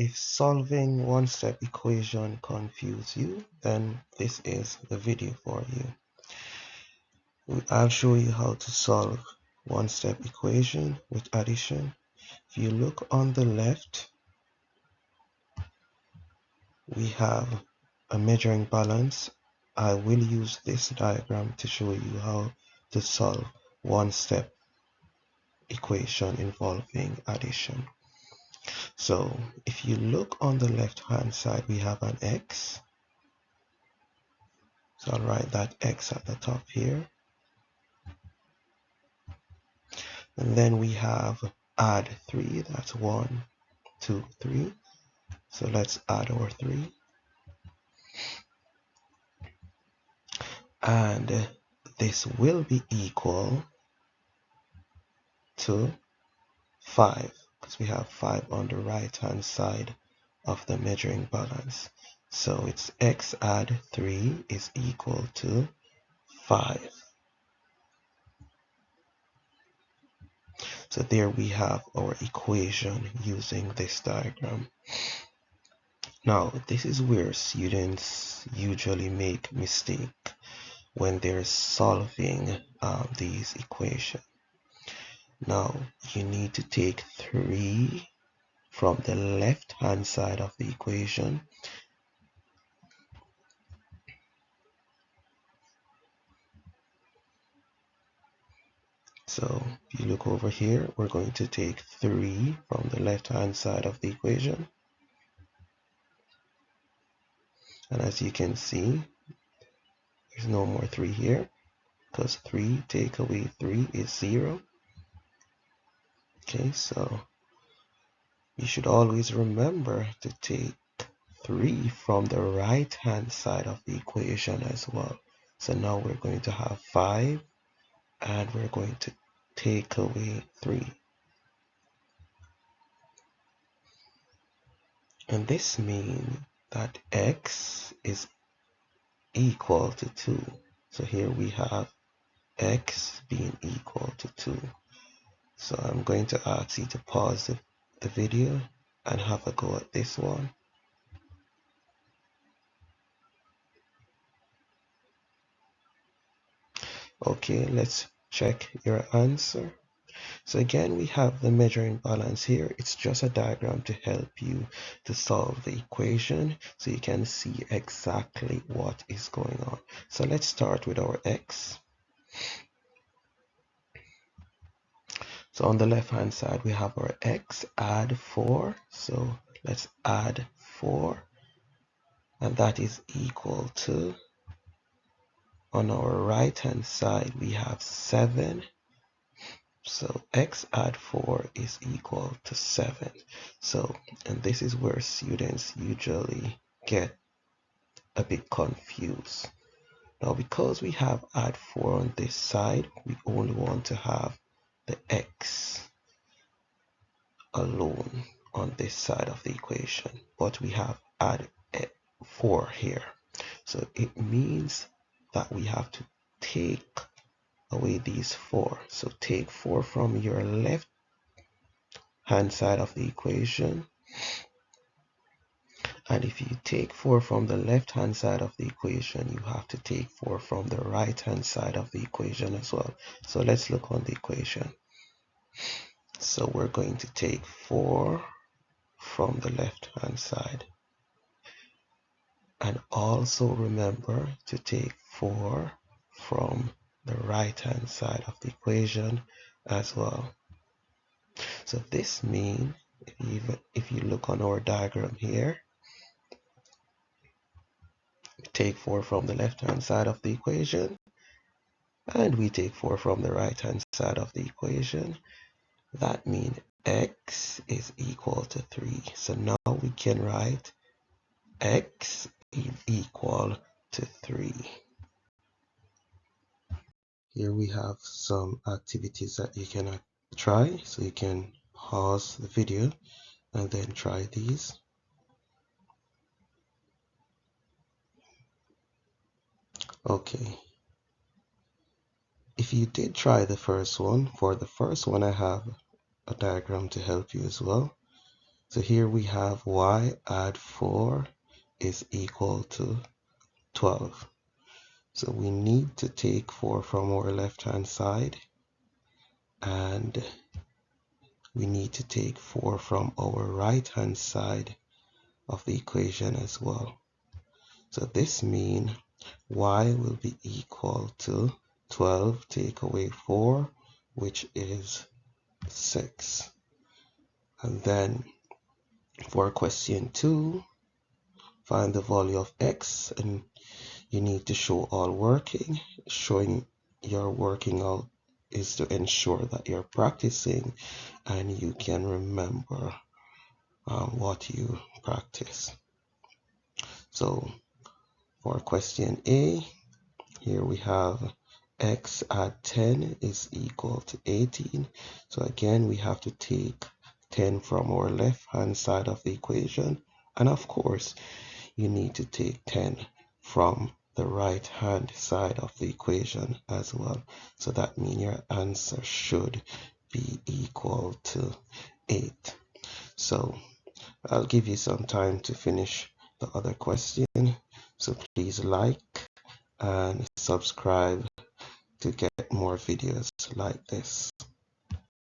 if solving one-step equation confuse you, then this is the video for you. I'll show you how to solve one-step equation with addition. If you look on the left, we have a measuring balance. I will use this diagram to show you how to solve one-step equation involving addition. So if you look on the left hand side, we have an x. So I'll write that x at the top here. And then we have add 3, that's 1, 2, 3. So let's add our 3. And this will be equal to 5, because we have 5 on the right hand side of the measuring balance. So it's x add 3 is equal to 5. So there we have our equation using this diagram. Now, this is where students usually make mistake when they're solving these equations. Now, you need to take 3 from the left hand side of the equation . So if you look over here, we're going to take 3 from the left hand side of the equation. And as you can see, there's no more 3 here, because 3 take away 3 is 0. Okay, so you should always remember to take 3 from the right hand side of the equation as well. So now we're going to have 5, and we're going to take away 3. And this means that x is equal to 2. So here we have x being equal to 2. So I'm going to ask you to pause the video and have a go at this one. Okay, let's check your answer. So again, we have the measuring balance here. It's just a diagram to help you to solve the equation so you can see exactly what is going on. So let's start with our x. So on the left hand side, we have our x, add 4. So let's add 4. And that is equal to, on our right hand side, we have 7. So x add 4 is equal to 7. So, and this is where students usually get a bit confused. Now, because we have add 4 on this side, we only want to have the x alone on this side of the equation. But we have add 4 here. So it means that we have to take away these 4. So take 4 from your left hand side of the equation, and if you take 4 from the left hand side of the equation, you have to take 4 from the right hand side of the equation as well. So let's look on the equation. So we're going to take 4 from the left hand side, and also remember to take 4 from the right hand side of the equation as well. So this means, if you look on our diagram here, we take 4 from the left hand side of the equation, and we take 4 from the right hand side of the equation. That means x is equal to 3. So now we can write x is equal to 3. Here we have some activities that you can try. So you can pause the video and then try these. Okay. If you did try the first one, for the first one I have a diagram to help you as well. So here we have y add 4 is equal to 12. So we need to take 4 from our left hand side, and we need to take 4 from our right hand side of the equation as well. So this means y will be equal to 12 take away 4, which is 6. And then for question 2, find the value of x, and you need to show all working. Showing your working out is to ensure that you're practicing and you can remember what you practice. So for question A, here we have x add 10 is equal to 18. So again, we have to take 10 from our left hand side of the equation, and of course you need to take 10 from the right hand side of the equation as well. So that means your answer should be equal to 8. So I'll give you some time to finish the other question. So please like and subscribe to get more videos like this.